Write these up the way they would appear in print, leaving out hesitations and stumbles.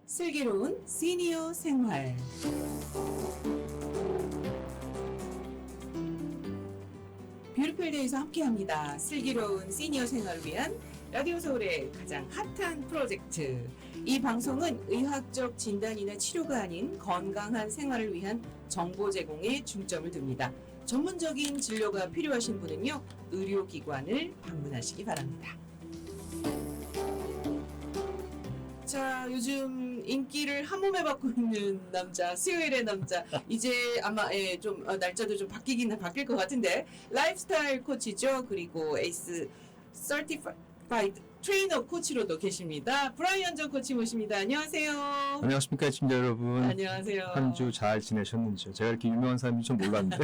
슬기로운 시니어 생활. 뷰티풀데이에서 함께합니다. 슬기로운 시니어 생활을 위한 라디오 서울의 가장 핫한 프로젝트. 이 방송은 의학적 진단이나 치료가 아닌 건강한 생활을 위한 정보 제공에 중점을 둡니다. 전문적인 진료가 필요하신 분은요, 의료기관을 방문하시기 바랍니다. 자, 요즘 인기를 한 몸에 받고 있는 남자, 수요일의 남자. 이제 아마 좀 날짜도 좀 바뀔 것 같은데, 라이프스타일 코치죠. 그리고 에이스 서티파이드 트레이너 코치로도 계십니다. 브라이언 전 코치 모십니다. 안녕하세요. 안녕하십니까, 시청자 여러분. 안녕하세요. 한 주 잘 지내셨는지요? 제가 이렇게 유명한 사람인지 좀 몰랐는데.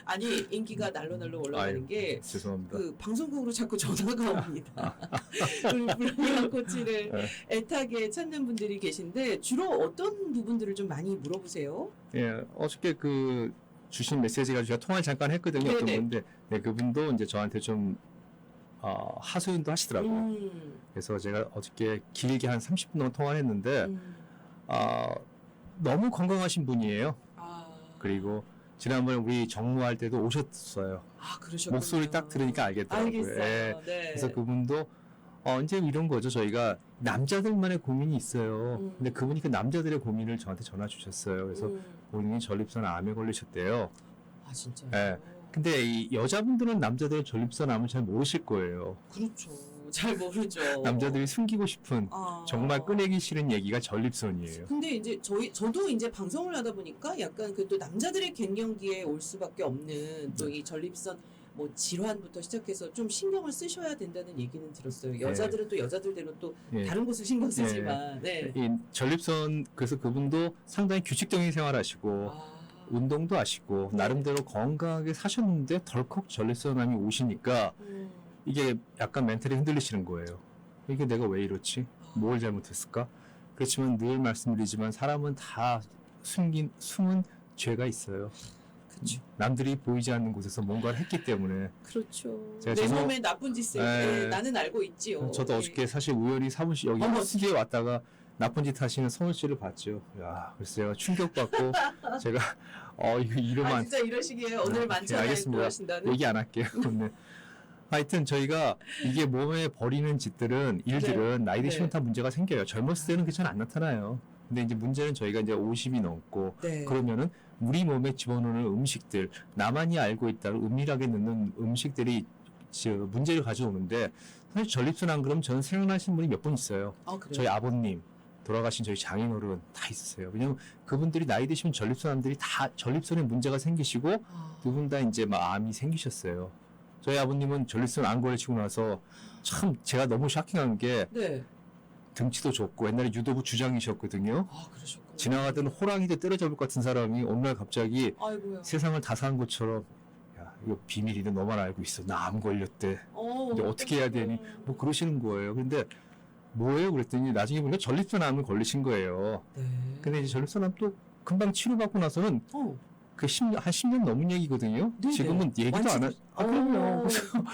아니, 인기가 날로 올라가는 게 죄송합니다. 그 방송국으로 자꾸 전화가 옵니다. 우리 브라이언 코치를 애타게 찾는 분들이 계신데 주로 어떤 부분들을 좀 많이 물어보세요? 예, 어저께 그 주신 메시지가 제가 통화를 잠깐 했거든요. 네네. 어떤 분인데, 네, 그분도 이제 저한테 좀 하소연도 하시더라고요. 그래서 제가 어저께 길게 한 30분 동안 통화를 했는데, 너무 건강하신 분이에요. 그리고 지난번에 우리 정모할 때도 오셨어요. 그러셨군요. 목소리 딱 들으니까 알겠더라고요. 알겠어요. 예. 네. 그래서 그분도 이제 이런 거죠. 저희가 남자들만의 고민이 있어요. 근데 그분이 그 남자들의 고민을 저한테 전화 주셨어요. 그래서 본인이 전립선 암에 걸리셨대요. 진짜요? 예. 근데 이 여자분들은 남자들의 전립선 암을 잘 모르실 거예요. 그렇죠. 잘 모르죠. 남자들이 숨기고 싶은 정말 꺼내기 싫은 얘기가 전립선이에요. 근데 이제 저도 이제 방송을 하다 보니까 약간 그 또 남자들의 갱년기에 올 수밖에 없는 또 이 전립선 뭐 질환부터 시작해서 좀 신경을 쓰셔야 된다는 얘기는 들었어요. 여자들은 또 여자들대로 또 다른 곳을 신경 쓰지만. 네. 이 전립선, 그래서 그분도 상당히 규칙적인 생활하시고 운동도 하시고 나름대로 건강하게 사셨는데 덜컥 전립선암이 오시니까 이게 약간 멘탈이 흔들리시는 거예요. 이게 내가 왜 이렇지? 뭘 잘못했을까? 그렇지만 늘 말씀드리지만 사람은 다 숨은 죄가 있어요. 그렇죠. 남들이 보이지 않는 곳에서 뭔가를 했기 때문에. 그렇죠. 제가 내 몸에 나쁜 짓을 네. 나는 알고 있지요. 저도 어저께 사실 우연히 사무실 여기 스튜디오에 왔다가 나쁜 짓 하시는 성훈 씨를 봤죠. 야, 그래서 제가 충격받고 제가 이거 이러면 진짜 이러시기에 오늘 만찬에 알겠습니다. 들어오신다는. 얘기 안 할게요. 네. 하여튼 저희가 이게 몸에 버리는 짓들은 일들은 나이 드시면 다 문제가 생겨요. 젊었을 때는 그게 잘 안 나타나요. 근데 이제 문제는 저희가 이제 50이 넘고 그러면은 우리 몸에 집어넣는 음식들, 나만이 알고 있다고 은밀하게 넣는 음식들이 문제를 가져오는데, 사실 전립선 안 그러면 저는 생각나시는 분이 몇 분 있어요. 그래요? 저희 아버님, 돌아가신 저희 장인어른 다 있으세요. 왜냐면 그분들이 나이 드시면 전립선암들이 다 전립선에 문제가 생기시고 두 분 다 이제 막 암이 생기셨어요. 저희 아버님은 전립선 암 걸리시고 나서 참 제가 너무 샤킹한 게 등치도 좋고 옛날에 유도부 주장이셨거든요. 그러셨구나. 지나가던 호랑이도 때려잡을 것 같은 사람이 어느 날 갑자기 아이고야. 세상을 다 산 것처럼, 야, 이거 비밀이네, 너만 알고 있어, 나 암 걸렸대, 이제 어떻게 해야 되니, 뭐 그러시는 거예요. 근데 뭐예요? 그랬더니 나중에 보니까 전립선 암을 걸리신 거예요. 근데 이제 전립선 암도 금방 치료받고 나서는 한 10년 넘은 얘기거든요. 네네. 지금은 얘기도 안 그럼요. 그래서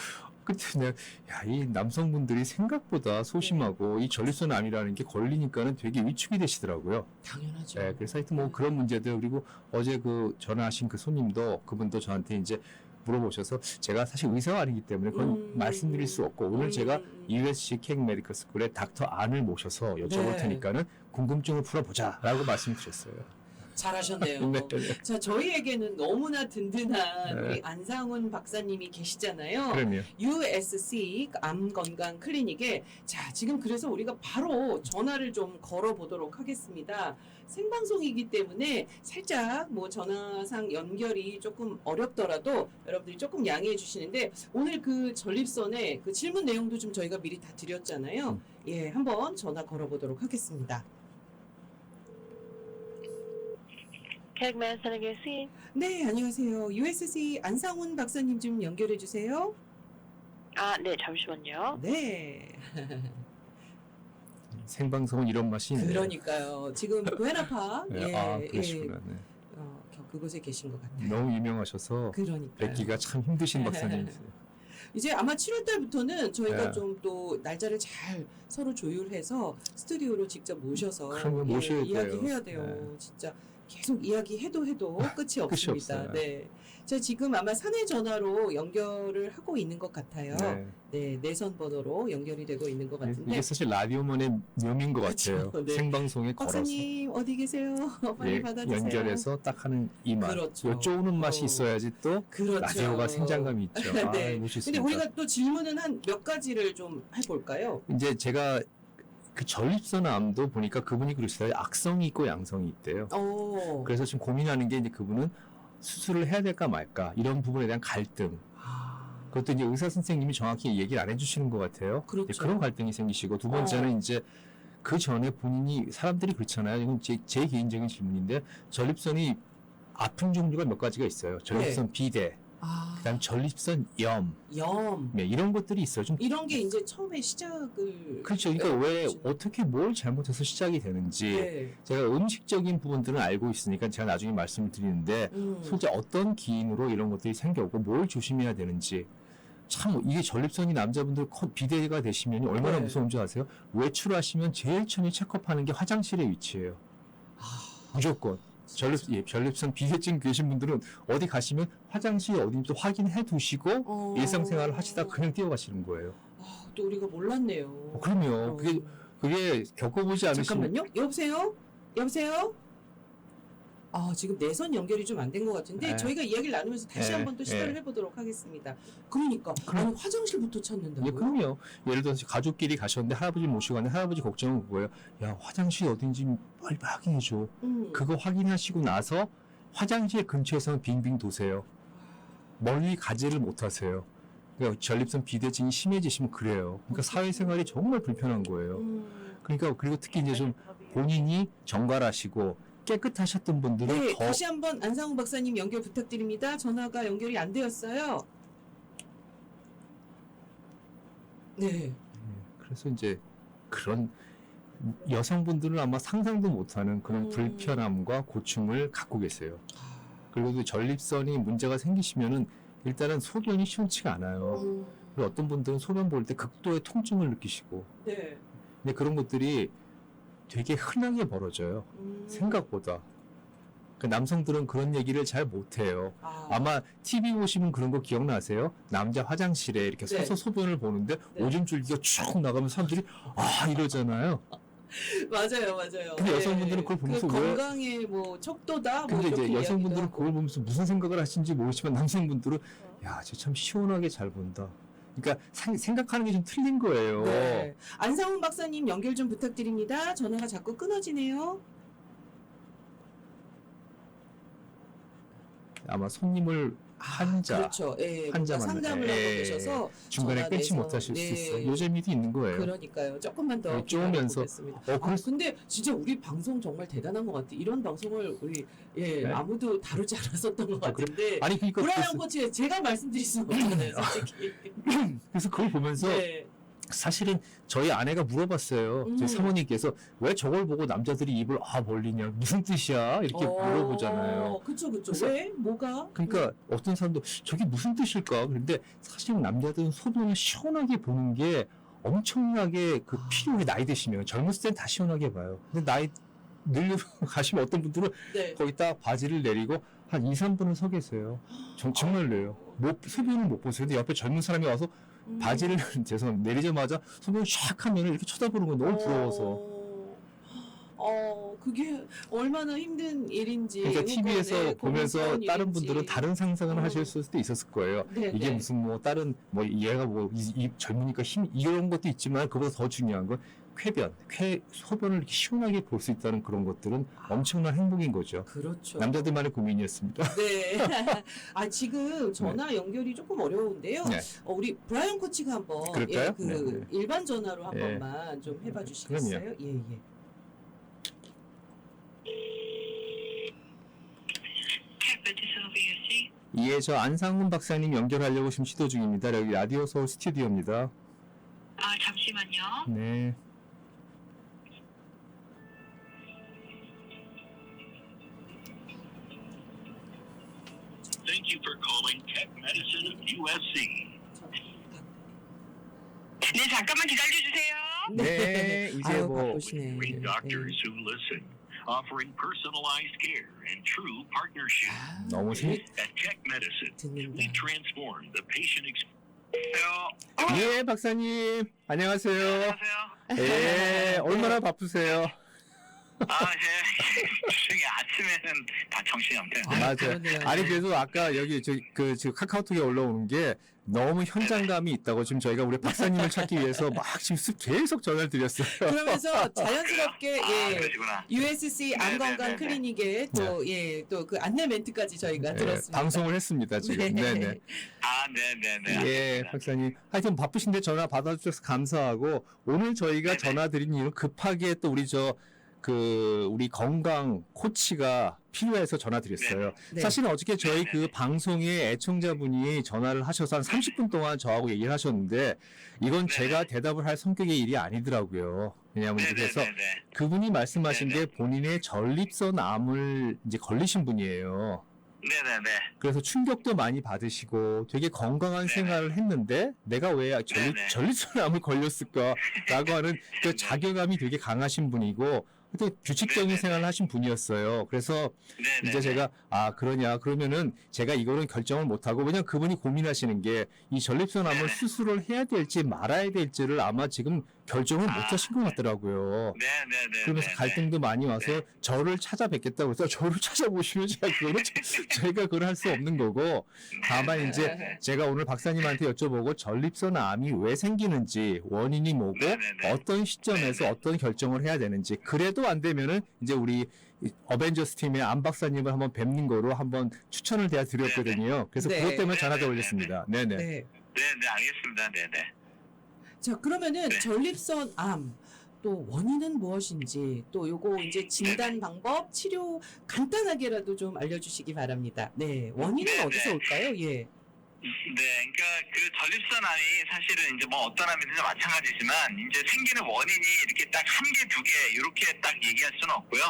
그때 내가, 이 남성분들이 생각보다 소심하고 이 전립선 암이라는 게 걸리니까는 되게 위축이 되시더라고요. 당연하죠. 네, 그래서 하여튼 뭐 그런 문제들, 그리고 어제 그 전화하신 그 손님도, 그분도 저한테 이제 물어보셔서, 제가 사실 의사가 아니기 때문에 그건 말씀드릴 수 없고, 오늘 제가 USC 케이크 메디컬 스쿨의 닥터 안을 모셔서 여쭤볼 테니까는 궁금증을 풀어보자라고 말씀드렸어요. 잘하셨네요. 자, 저희에게는 너무나 든든한 우리 안상훈 박사님이 계시잖아요. 그럼요. USC 암건강 클리닉에. 자, 지금 그래서 우리가 바로 전화를 좀 걸어보도록 하겠습니다. 생방송이기 때문에 살짝 뭐 전화상 연결이 조금 어렵더라도 여러분들이 조금 양해해 주시는데, 오늘 그 전립선의 그 질문 내용도 좀 저희가 미리 다 드렸잖아요. 예, 한번 전화 걸어보도록 하겠습니다. 네, 안녕하세요. USC 안상훈 박사님 좀 연결해 주세요. 네, 잠시만요. 네. 생방송은 이런 맛이 있네요. 그러니까요. 지금 부에나파 그러시구나. 네. 그곳에 계신 것 같아요. 너무 유명하셔서 그러니까요. 뵙기가 참 힘드신 박사님이세요. 이제 아마 7월 달부터는 저희가 네. 좀 또 날짜를 잘 서로 조율해서 스튜디오로 직접 모셔서 그런 거 모셔야 이야기해야 돼요. 돼요. 진짜 계속 이야기해도 끝이 없습니다. 없어요. 네. 자, 지금 아마 사내 전화로 연결을 하고 있는 것 같아요. 네. 네, 내선 번호로 연결이 되고 있는 것 같은데. 이게 사실 라디오만의 묘미인 것 그렇죠. 같아요. 네. 생방송에 걸어서 박사님 어디 계세요? 빨리 받아주세요. 연결해서 딱 하는 이 맛. 그렇죠. 요 쪼는 맛이 있어야지 또 그렇죠. 라디오가 생장감이 있죠. 네. 아, 근데 멋있습니다. 우리가 또 질문은 한 몇 가지를 좀 해볼까요? 이제 제가 그 전립선 암도 보니까 그분이 그러시더라고요. 악성이 있고 양성이 있대요. 그래서 지금 고민하는 게 이제 그분은 수술을 해야 될까 말까 이런 부분에 대한 갈등. 그것도 이제 의사 선생님이 정확히 얘기를 안 해주시는 것 같아요. 그렇죠. 이제 그런 갈등이 생기시고 두 번째는 이제 그 전에 본인이 사람들이 그렇잖아요. 이건 제 개인적인 질문인데 전립선이 아픈 종류가 몇 가지가 있어요. 전립선 비대, 그다음 전립선 염, 네, 이런 것들이 있어요. 좀 이런 게 이제 처음에 시작을 그렇죠. 그러니까 왜 그렇죠. 어떻게 뭘 잘못해서 시작이 되는지 네. 제가 음식적인 부분들은 알고 있으니까 제가 나중에 말씀을 드리는데 솔직히 어떤 기인으로 이런 것들이 생겨고 뭘 조심해야 되는지 참 이게 전립선이 남자분들 비대가 되시면 얼마나 네. 무서운 줄 아세요? 외출하시면 제일 처음에 체크업하는 게 화장실의 위치예요. 무조건. 전립선 비대증 계신 분들은 어디 가시면 화장실 어딘지 확인해 두시고 일상생활을 하시다가 그냥 뛰어가시는 거예요. 또 우리가 몰랐네요. 그럼요. 그게 겪어보지 않으시면 잠깐만요. 여보세요? 지금 내선 연결이 좀 안 된 것 같은데 네. 저희가 이야기를 나누면서 다시 네. 한번 또 시도를 네. 해보도록 하겠습니다. 그러니까 그럼- 아니 화장실부터 찾는다고요? 예, 그럼요. 예를 들어서 가족끼리 가셨는데 할아버지 모시고 갔는데 할아버지 걱정은 그거예요. 야, 화장실 어딘지 빨리 확인해줘. 그거 확인하시고 나서 화장실 근처에서는 빙빙 도세요. 멀리 가지를 못하세요. 그러니까 전립선 비대증이 심해지시면 그래요. 그러니까 사회생활이 정말 불편한 거예요. 그러니까 그리고 특히 이제 좀 본인이 정갈하시고 깨끗하셨던 분들은 네, 더 다시 한번 안상우 박사님 연결 부탁드립니다. 전화가 연결이 안 되었어요. 네. 그래서 이제 그런 여성분들은 아마 상상도 못하는 그런 불편함과 고충을 갖고 계세요. 그리고 또 전립선이 문제가 생기시면은 일단은 소변이 시원치가 않아요. 그리고 어떤 분들은 소변 볼 때 극도의 통증을 느끼시고, 네. 근데 그런 것들이 되게 흔하게 벌어져요. 생각보다. 그 남성들은 그런 얘기를 잘 못해요. 아마 TV 보시면 그런 거 기억나세요? 남자 화장실에 이렇게 네. 서서 소변을 보는데 네. 오줌 줄기가 쭉 나가면 사람들이 이러잖아요. 맞아요. 근데 여성분들은 그걸 보면서 그 왜- 건강의 뭐 척도다. 근데 이렇게 이제 여성분들은 이야기도 그걸 보면서 무슨 생각을 하시는지 모르지만 남성분들은 야, 쟤 참 시원하게 잘 본다. 그러니까 생각하는 게 좀 틀린 거예요. 네. 안상훈 박사님 연결 좀 부탁드립니다. 전화가 자꾸 끊어지네요. 아마 손님을 환자 그렇죠. 예, 환자 뭔가 상담을 만나요. 하고 예. 계셔서 중간에 전화 끊지 내서- 못하실 수 네. 있어요. 요 재미도 있는 거예요. 그러니까요. 조금만 더 네, 쪼으면서. 기다려보겠습니다. 그래서 근데 진짜 우리 방송 정말 대단한 것 같아. 이런 방송을 우리 네. 아무도 다루지 않았었던 것 아, 그래? 같은데. 아니 그러니까 브라이언 코치에 제가 말씀드릴 수는 없잖아요, 솔직히. 그래서 그걸 보면서 네. 사실은 저희 아내가 물어봤어요. 저희 사모님께서 왜 저걸 보고 남자들이 입을 벌리냐 무슨 뜻이야 이렇게 물어보잖아요. 그쵸. 그래서- 왜? 뭐가? 그러니까 어떤 사람도 저게 무슨 뜻일까? 그런데 사실은 남자들은 소변을 시원하게 보는 게 엄청나게 그 필요해. 나이 드시면 젊었을 땐 다 시원하게 봐요. 근데 나이 늘려 가시면 어떤 분들은 네. 거기다 바지를 내리고 한 2, 3분을 서 계세요. 정말로요. 소변을 못 보세요. 근데 옆에 젊은 사람이 와서 바지를 죄송합니다. 내리자마자 소변을 샥 하면 이렇게 쳐다보는 거 너무 부러워서. 그게 얼마나 힘든 일인지. 그러니까 TV에서 혹은, 네, 보면서 고급스러운 다른 일인지. 분들은 다른 상상을 하실 수도 있었을 거예요. 네, 이게 네. 무슨 뭐 다른 뭐 얘가 뭐 이 젊으니까 힘 이런 것도 있지만 그보다 더 중요한 건 소변을 이렇게 시원하게 볼 수 있다는 그런 것들은 엄청난 행복인 거죠. 그렇죠. 남자들만의 고민이었습니다. 네. 지금 전화 연결이 조금 어려운데요. 네. 우리 브라이언 코치가 한번 그럴까요? 그 네. 일반 전화로 한 예. 번만 좀 해봐 주시겠어요? 예. 예, 저 안상훈 박사님 연결하려고 지금 시도 중입니다. 여기 라디오 서울 스튜디오입니다. 잠시만요. 네. Thank you for calling Tech Medicine of USC. 네, 잠깐만 기다려주세요. 네, 이제 아유, 뭐 바쁘시네. With doctors who listen, offering personalized care and true partnership. 아, 너무 네, At Tech Medicine, 듣는다. we transform the patient experience. 예, 박사님 안녕하세요. 안녕하세요. 예, 얼마나 바쁘세요? 중에 아침에는 다 정신이 없네요. 아, 맞아요. 그러네요. 아니 그래도 아까 여기 지금 카카오톡에 올라오는 게 너무 현장감이 있다고 지금 저희가 우리 박사님을 찾기 위해서 막 지금 계속 전화를 드렸어요. 그러면서 자연스럽게 예. 그러시구나. USC 암건강 네. 클리닉의 또 그 안내 멘트까지 저희가 예, 들었습니다. 방송을 했습니다 지금. 네. 네네. 네네네. 예, 박사님. 하여튼 바쁘신데 전화 받아주셔서 감사하고 오늘 저희가 네네. 전화 드린 이유는 급하게 또 우리 건강 코치가 필요해서 전화 드렸어요. 네. 사실은 어저께 저희 네네. 그 방송에 애청자분이 전화를 하셔서 한 30분 동안 저하고 얘기를 하셨는데 이건 네네. 제가 대답을 할 성격의 일이 아니더라고요. 왜냐하면 그래서 네네네. 그분이 말씀하신 네네. 게 본인의 전립선 암을 이제 걸리신 분이에요. 네네네. 그래서 충격도 많이 받으시고 되게 건강한 네네. 생활을 했는데 내가 왜 네네. 전립선암을 걸렸을까라고 하는 그 네네. 자괴감이 되게 강하신 분이고 또 규칙적인 네네. 생활을 하신 분이었어요. 그래서 네네네. 이제 제가 그러냐 그러면은 제가 이거는 결정을 못하고 왜냐면 그분이 고민하시는 게 이 전립선암을 네네. 수술을 해야 될지 말아야 될지를 아마 지금 결정을 못 하신 것 같더라고요. 네네네. 그러면서 갈등도 많이 와서 저를 찾아뵙겠다고 해서 저를 찾아보시면 제가 그걸 할 수 없는 거고 다만 이제 제가 오늘 박사님한테 여쭤보고 전립선 암이 왜 생기는지 원인이 뭐고 네네네. 어떤 시점에서 네네. 어떤 결정을 해야 되는지 그래도 안 되면은 이제 우리 어벤져스 팀의 안 박사님을 한번 뵙는 거로 한번 추천을 드렸거든요. 그래서 네. 그것 때문에 전화도 네네. 올렸습니다. 네네. 네. 네네, 알겠습니다. 네네. 자, 그러면은 네. 전립선 암 또 원인은 무엇인지 또 요거 이제 진단 방법, 치료 간단하게라도 좀 알려주시기 바랍니다. 네, 원인은 네네. 어디서 올까요? 예. 네, 그러니까 그 전립선암이 사실은 이제 뭐 어떤 암이든지 마찬가지지만 이제 생기는 원인이 이렇게 딱 한 개, 두 개 이렇게 딱 얘기할 수는 없고요.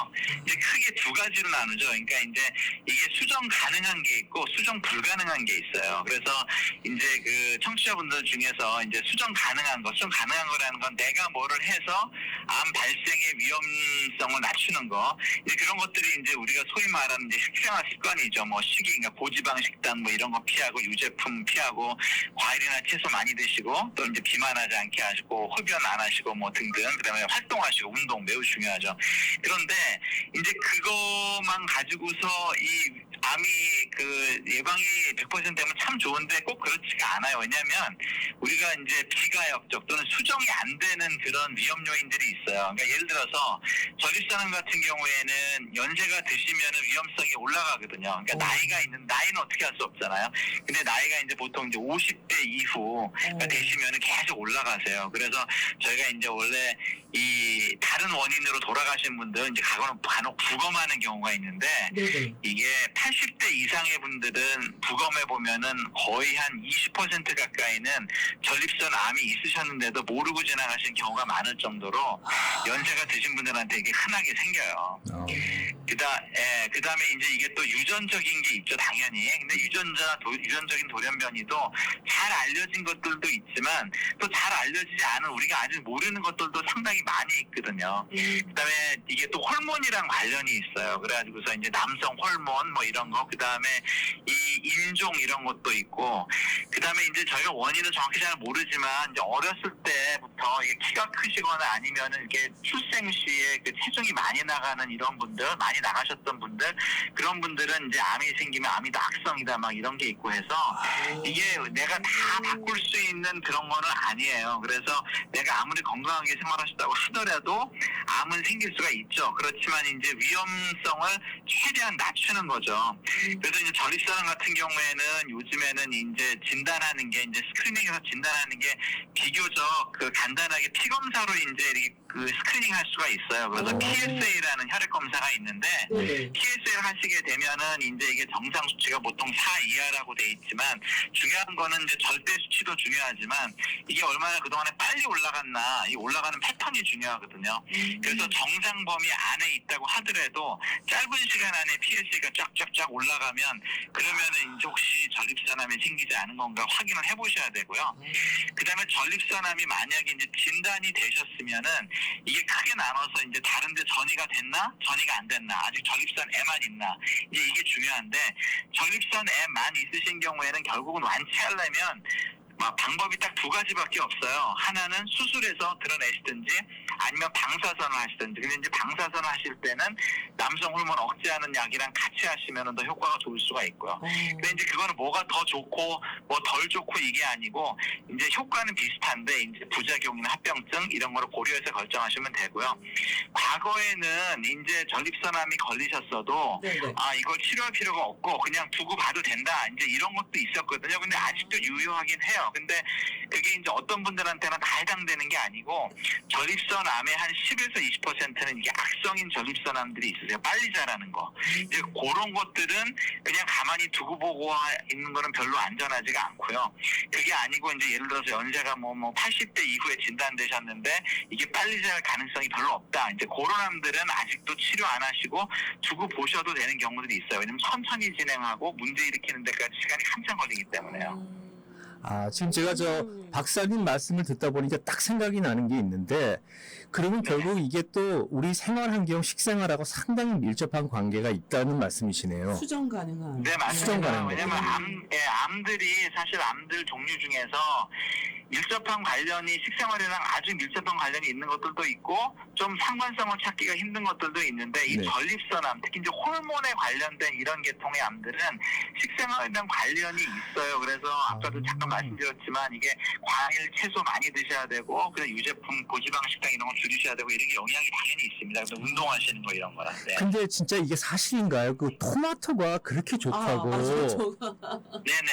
이제 크게 두 가지로 나누죠. 그러니까 이제 이게 수정 가능한 게 있고 수정 불가능한 게 있어요. 그래서 이제 그 청취자분들 중에서 이제 수정 가능한 거라는 건 내가 뭐를 해서 암 발생의 위험성을 낮추는 거, 이제 그런 것들이 이제 우리가 소위 말하는 이제 식생활 습관이죠. 뭐 그러니까 고지방 식단 뭐 이런 거 피하고 유제품 피하고 과일이나 채소 많이 드시고 또 이제 비만하지 않게 하시고 흡연 안 하시고 뭐 등등 그다음에 활동하시고 운동 매우 중요하죠. 그런데 이제 그것만 가지고서 이 암이 그 예방이 100% 되면 참 좋은데 꼭 그렇지가 않아요. 왜냐하면 우리가 이제 비가역적 또는 수정이 안 되는 그런 위험 요인들이 있어요. 그러니까 예를 들어서 전립선암 같은 경우에는 연세가 드시면은 위험성이 올라가거든요. 그러니까 나이는 어떻게 할 수 없잖아요. 근데 나이가 이제 보통 이제 50대 이후가 되시면은 계속 올라가세요. 그래서 저희가 이제 원래 이 다른 원인으로 돌아가신 분들 이제 간혹 부검하는 경우가 있는데 네네. 이게 80대 이상의 분들은 부검해 보면은 거의 한 20% 가까이는 전립선 암이 있으셨는데도 모르고 지나가신 경우가 많을 정도로 연세가 드신 분들한테 이게 흔하게 생겨요. 그다음에 이제 이게 또 유전적인 게 있죠, 당연히. 근데 유전적인 돌연변이도 잘 알려진 것들도 있지만 또 잘 알려지지 않은 우리가 아직 모르는 것들도 상당히 많이 있거든요. 그다음에 이게 또 호르몬이랑 관련이 있어요. 그래가지고서 이제 남성 호르몬 뭐 이런 거, 그다음에 이 인종 이런 것도 있고, 그다음에 이제 저희가 원인은 정확히 잘 모르지만 이제 어렸을 때부터 이게 키가 크시거나 아니면은 이게 출생 시에 그 체중이 많이 나가는 이런 분들, 많이 나가셨던 분들, 그런 분들은 이제 암이 생기면 암이 다 악성이다 막 이런 게 있고 해서 이게 내가 다 바꿀 수 있는 그런 거는 아니에요. 그래서 내가 아무리 건강하게 생활하셨다고 하더라도 암은 생길 수가 있죠. 그렇지만 이제 위험성을 최대한 낮추는 거죠. 그래서 이제 전립선암 같은 경우에는 요즘에는 이제 진단하는 게 이제 스크리닝에서 진단하는 게 비교적 그 간단하게 피 검사로 이제 이렇게 그 스크리닝 할 수가 있어요. 그래서 오. PSA라는 혈액 검사가 있는데 네. PSA를 하시게 되면은 이제 이게 정상 수치가 보통 4 이하라고 돼 있지만 중요한 거는 이제 절대 수치도 중요하지만 이게 얼마나 그동안에 빨리 올라갔나 이 올라가는 패턴이 중요하거든요. 그래서 정상 범위 안에 있다고 하더라도 짧은 시간 안에 PSA가 쫙쫙쫙 올라가면 그러면은 이제 혹시 전립선암이 생기지 않은 건가 확인을 해보셔야 되고요. 그다음에 전립선암이 만약에 이제 진단이 되셨으면은 이게 크게 나눠서 이제 다른데 전이가 됐나 전이가 안 됐나 아직 전립선에만 있나 이제 이게 중요한데 전립선에만 있으신 경우에는 결국은 완치하려면 방법이 딱 두 가지밖에 없어요. 하나는 수술해서 드러내시든지 아니면 방사선을 하시든지. 근데 이제 방사선을 하실 때는 남성 호르몬 억제하는 약이랑 같이 하시면 더 효과가 좋을 수가 있고요. 근데 이제 그거는 뭐가 더 좋고 뭐 덜 좋고 이게 아니고 이제 효과는 비슷한데 이제 부작용이나 합병증 이런 거를 고려해서 결정하시면 되고요. 과거에는 이제 전립선암이 걸리셨어도 네네. 이걸 치료할 필요가 없고 그냥 두고 봐도 된다. 이제 이런 것도 있었거든요. 근데 아직도 유효하긴 해요. 근데 그게 이제 어떤 분들한테는 다 해당되는 게 아니고 전립선암의 한 10에서 20%는 이게 악성인 전립선암들이 있으세요. 빨리 자라는 거. 이제 그런 것들은 그냥 가만히 두고 보고 있는 거는 별로 안전하지가 않고요. 그게 아니고 이제 예를 들어서 연세가 뭐 80대 이후에 진단되셨는데 이게 빨리 자랄 가능성이 별로 없다. 이제 그런 암들은 아직도 치료 안 하시고 두고 보셔도 되는 경우들이 있어요. 왜냐면 천천히 진행하고 문제 일으키는 데까지 시간이 한참 걸리기 때문에요. 지금 제가 박사님 말씀을 듣다 보니까 딱 생각이 나는 게 있는데, 그러면 결국 이게 또 우리 생활 환경, 식생활하고 상당히 밀접한 관계가 있다는 말씀이시네요. 수정 가능한. 네, 수정 맞습니다. 가능한 왜냐면 거죠. 암들이 사실 암들 종류 중에서 밀접한 관련이 식생활이랑 아주 밀접한 관련이 있는 것들도 있고 좀 상관성을 찾기가 힘든 것들도 있는데 이 네. 전립선암, 특히 이제 호르몬에 관련된 이런 계통의 암들은 식생활이랑 관련이 있어요. 그래서 아까도 잠깐 말씀드렸지만 이게 과일, 채소 많이 드셔야 되고 그다음 유제품, 고지방 식단 이런 거 줄이셔야 되고 이런 게 영향이 당연히 있습니다. 그래서 운동하시는 거 이런 거라. 네. 근데 진짜 이게 사실인가요? 그 토마토가 그렇게 좋다고. 맞아요. 네네.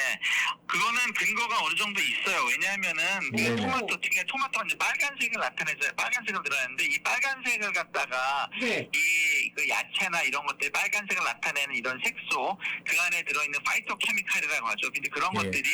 그거는 근거가 어느 정도 있어요. 왜냐하면은 네네. 토마토가 이제 빨간색을 나타내줘요. 빨간색을 들어가는데 이 빨간색을 갖다가 네. 그 야채나 이런 것들 빨간색을 나타내는 이런 색소 그 안에 들어있는 파이토케미칼이라고 하죠. 근데 그런 예. 것들이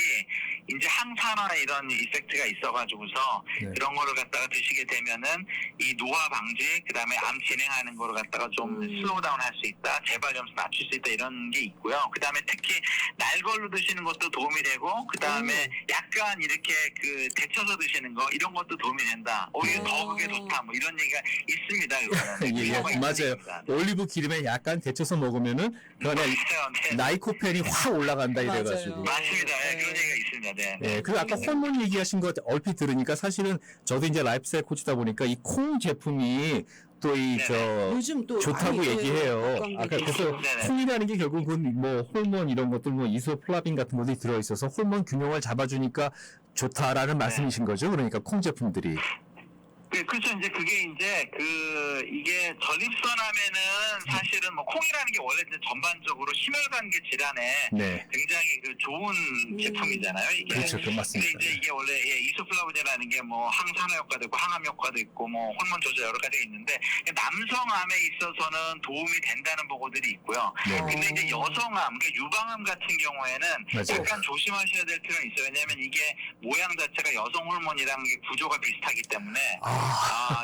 이제 항산화나 이런 이펙트가 있어가지고서 네. 그런 거를 갖다가 드시게 되면은 이 노화 방지 그다음에 암 진행하는 거를 갖다가 좀 슬로우 다운 할 수 있다. 재발 점수 낮출 수 있다. 이런 게 있고요. 그다음에 특히 날걸로 드시는 것도 도움이 되고 그다음에 약간 이렇게 그 데쳐서 드시는 거 이런 것도 도움이 된다. 오히려 더 그게 좋다. 뭐 이런 얘기가 있습니다. 이거는. 예, 근거가 맞아요. 있으니까. 올리브 기름에 약간 데쳐서 먹으면은 그 안에 맞아요. 네. 나이코펜이 확 올라간다 이래가지고. 맞습니다. 네, 네. 그런 얘기가 있습니다. 네. 네, 그리고 아까 호르몬 얘기하신 거 얼핏 들으니까 사실은 저도 이제 라이프스타일 코치다 보니까 이 콩 제품이 또 요즘 또 좋다고 많이 얘기해요. 관광객이 아까 그래서 있어요. 네네. 콩이라는 게 결국은 뭐 호르몬 이런 것들 뭐 이소플라빈 같은 것들이 들어있어서 호르몬 균형을 잡아주니까 좋다라는 말씀이신 거죠. 그러니까 콩 제품들이. 네, 그렇죠. 이제 그게 이제 이게 전립선암에는 사실은 뭐 콩이라는 게 원래 이제 전반적으로 심혈관계 질환에 네, 굉장히 좋은 제품이잖아요. 이게. 그렇죠, 그 근데 맞습니다. 이제 이게 원래 이소플라보제라는 게 뭐 항산화 효과도 있고 항암 효과도 있고 뭐 호르몬 조절 여러 가지가 있는데 남성암에 있어서는 도움이 된다는 보고들이 있고요. 네, 근데 이제 여성암, 그러니까 유방암 같은 경우에는 맞아요. 약간 조심하셔야 될 필요는 있어요. 왜냐하면 이게 모양 자체가 여성 호르몬이랑 이게 구조가 비슷하기 때문에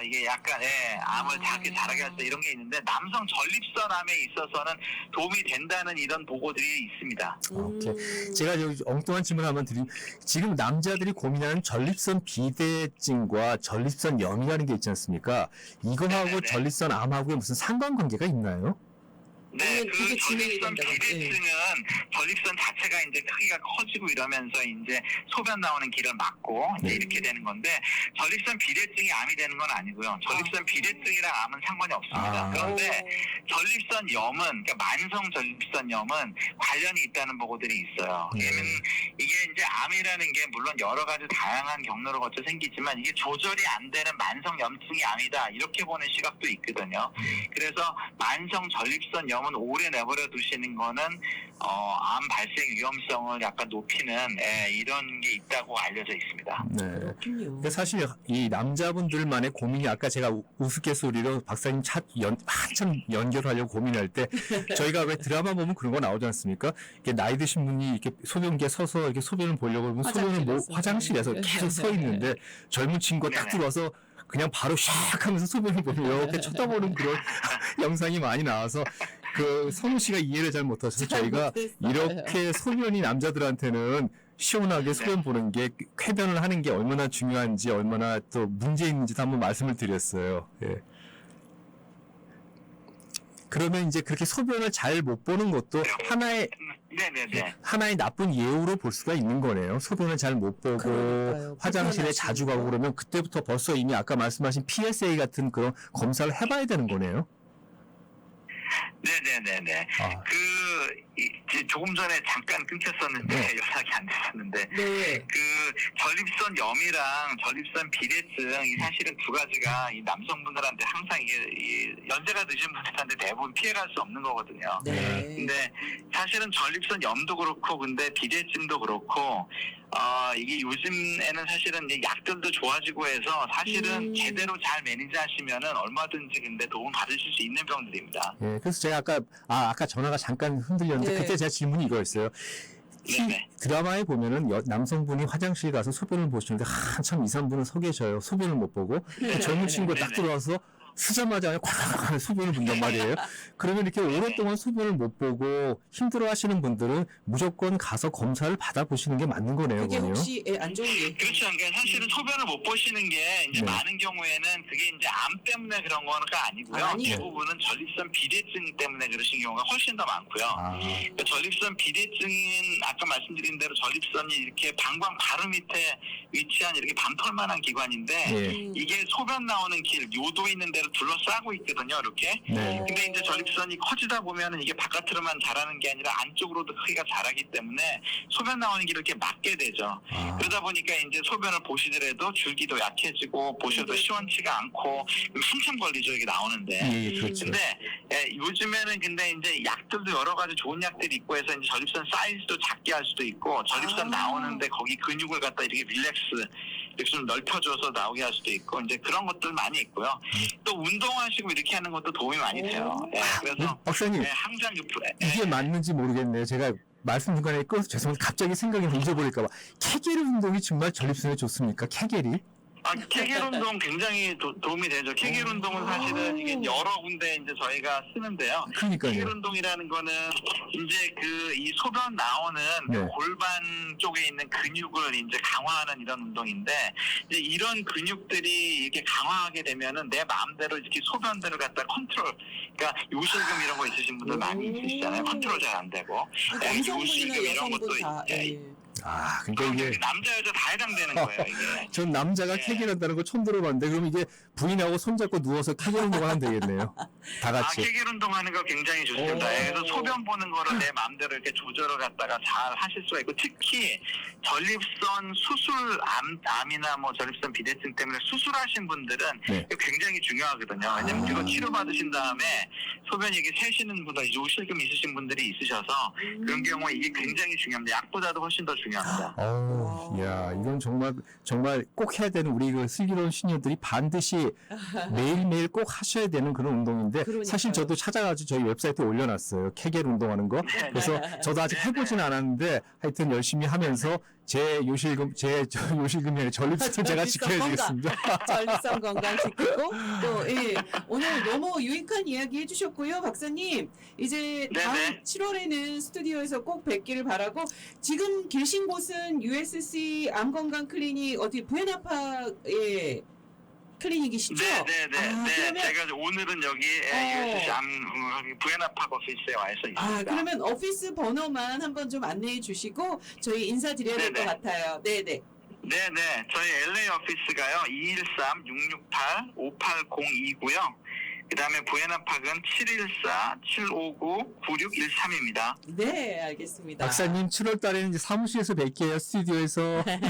이게 약간 암을 자라게 할 때 이런 게 있는데 남성 전립선암에 있어서는 도움이 된다는 이런 보고들이 있습니다. 오케이. 제가 여기 엉뚱한 질문 한번 드리면 지금 남자들이 고민하는 전립선 비대증과 전립선 염이라는 게 있지 않습니까? 이거하고 네네네. 전립선 암하고 무슨 상관관계가 있나요? 네, 그게 그 진행이 전립선 된다고. 비대증은 전립선 자체가 이제 크기가 커지고 이러면서 이제 소변 나오는 길을 막고 이제 네. 이렇게 되는 건데 전립선 비대증이 암이 되는 건 아니고요. 전립선 비대증이랑 암은 상관이 없습니다. 아. 그런데 전립선염은 그러니까 만성 전립선염은 관련이 있다는 보고들이 있어요. 얘는 이게 이제 암이라는 게 물론 여러 가지 다양한 경로를 거쳐 생기지만 이게 조절이 안 되는 만성 염증이 암이다 이렇게 보는 시각도 있거든요. 그래서 만성 전립선염은 오래 내버려 두시는 거는 암 발생 위험성을 약간 높이는 이런 게 있다고 알려져 있습니다. 네. 그렇군요. 그러니까 사실 이 남자분들만의 고민이 아까 제가 우스갯소리로 박사님 한참 연결하려고 고민할 때 저희가 왜 드라마 보면 그런 거 나오지 않습니까? 이렇게 나이 드신 분이 이렇게 소변기에 서서 이렇게 소변을 보려고 하면 소변을 화장실에서 계속 서 있는데 젊은 친구가 딱 들어와서 그냥 바로 샥 하면서 소변을 보며 이렇게 쳐다보는 그런 영상이 많이 나와서 그 성우 씨가 이해를 잘 못하셔서 저희가 이렇게 소변이 남자들한테는 시원하게 소변 보는 게 쾌변을 하는 게 얼마나 중요한지 얼마나 또 문제 있는지도 한번 말씀을 드렸어요. 예. 그러면 이제 그렇게 소변을 잘 못 보는 것도 하나의 나쁜 예우로 볼 수가 있는 거네요. 소변을 잘 못 보고 그러니까요. 화장실에 자주 가고 그러면 그때부터 벌써 이미 아까 말씀하신 PSA 같은 그런 검사를 해봐야 되는 거네요. 네네네네. 조금 전에 잠깐 끊겼었는데 연락이 안 됐었는데 그 전립선염이랑 전립선 비대증이 사실은 두 가지가 이 남성분들한테 항상 이게 연세가 드신 분들한테 대부분 피해갈 수 없는 거거든요. 근데 사실은 전립선염도 그렇고 근데 비대증도 그렇고 이게 요즘에는 사실은 이제 약들도 좋아지고 해서 사실은 제대로 잘 매니지하시면은 얼마든지 근데 도움 받으실 수 있는 병들입니다. 예, 그래서 제가 아까 전화가 잠깐 흔들렸는데 그때 제 질문이 이거였어요. 드라마에 보면은 남성분이 화장실 가서 소변을 보시는데 한참 2, 3분을 서 계셔요. 소변을 못 보고 젊은 친구가 딱 들어와서 쓰자마자 콱 소변을 본단 말이에요. 그러면 이렇게 오랫동안 소변을 못 보고 힘들어 하시는 분들은 무조건 가서 검사를 받아보시는 게 맞는 거네요. 그게 그러면. 혹시 안 좋은 게 그렇죠. 그러니까 사실은 소변을 못 보시는 게 이제 많은 경우에는 그게 이제 암 때문에 그런 거가 아니고요. 대부분은 전립선 비대증 때문에 그러신 경우가 훨씬 더 많고요. 그러니까 전립선 비대증은 아까 말씀드린 대로 전립선이 이렇게 방광 바로 밑에 위치한 이렇게 반털만한 기관인데 이게 소변 나오는 길, 요도 있는 데로 둘러싸고 있거든요, 이렇게. 근데 이제 전립선이 커지다 보면은 이게 바깥으로만 자라는 게 아니라 안쪽으로도 크기가 자라기 때문에 소변 나오는 길을 이렇게 막게 되죠. 그러다 보니까 이제 소변을 보시더라도 줄기도 약해지고 보셔도 시원치가 않고 한참 걸리죠, 이게 나오는데. 그렇죠. 근데 요즘에는 근데 이제 약들도 여러 가지 좋은 약들이 있고 해서 이제 전립선 사이즈도 작게 할 수도 있고 전립선 나오는데 거기 근육을 갖다 이렇게 릴렉스 이렇게 좀 넓혀줘서 나오게 할 수도 있고 이제 그런 것들 많이 있고요. 또 운동하시고 이렇게 하는 것도 도움이 많이 돼요. 그래서 박사님 항상 이게 맞는지 모르겠네요. 제가 말씀 중간에 끊어서 죄송한데 갑자기 생각이 잊어버릴까봐. 케겔 운동이 정말 전립선에 좋습니까? 케겔이? 케겔 운동 굉장히 도움이 되죠. 케겔 운동은 사실은 이게 여러 군데 이제 저희가 쓰는데요. 그러니까요. 케겔 운동이라는 거는 이제 이 소변 나오는 그 골반 쪽에 있는 근육을 이제 강화하는 이런 운동인데 이제 이런 근육들이 이렇게 강화하게 되면은 내 마음대로 이렇게 소변들을 갖다 컨트롤, 그러니까 요실금 이런 거 있으신 분들 많이 있으시잖아요. 컨트롤 잘 안 되고. 남성분이나 여성분 다. 그러니까 이게 남자 여자 다 해당되는 거예요. 이게. 전 남자가 케겔한다는 걸 처음 들어봤는데 그럼 이게 부인하고 손잡고 누워서 케겔 운동을 하면 되겠네요. 다 같이. 케겔 운동하는 거 굉장히 좋습니다. 그래서 소변 보는 거를 내 마음대로 이렇게 조절을 갖다가 잘 하실 수가 있고 특히 전립선 암이나 뭐 전립선 비대증 때문에 수술하신 분들은 굉장히 중요하거든요. 왜냐면 그거 치료받으신 다음에 소변이 이게 새시는 분들, 요실금 있으신 분들이 있으셔서 그런 경우에 이게 굉장히 중요합니다. 약보다도 훨씬 더 중요합니다. 야, 이건 정말 꼭 해야 되는 우리 그 슬기로운 시니어들이 반드시 매일매일 꼭 하셔야 되는 그런 운동인데 사실 저도 찾아가지고 저희 웹사이트에 올려놨어요. 케겔 운동하는 거. 그래서 저도 아직 해보진 않았는데 하여튼 열심히 하면서 제 요실금이 아니라 전립선 제가 지켜야 되겠습니다. 전립선 건강 지키고 또 오늘 너무 유익한 이야기 해주셨고요, 박사님. 이제 다음 7월에는 스튜디오에서 꼭 뵙기를 바라고 지금 계신 곳은 USC 암건강 클리닉 어디 부에나파에 클리닉이시죠? 네네네. 제가 오늘은 여기 USC 부에나파 오피스에 와 있습니다. 그러면 오피스 번호만 한번 좀 안내해 주시고 저희 인사드려야 될 것 같아요. 네네. 네네. 저희 LA 오피스가요. 213-668-5802고요. 그다음에 부에나팍은 714-759-9613입니다. 네, 알겠습니다. 박사님 7월 달에는 이제 사무실에서 뵐게요. 스튜디오에서. 네,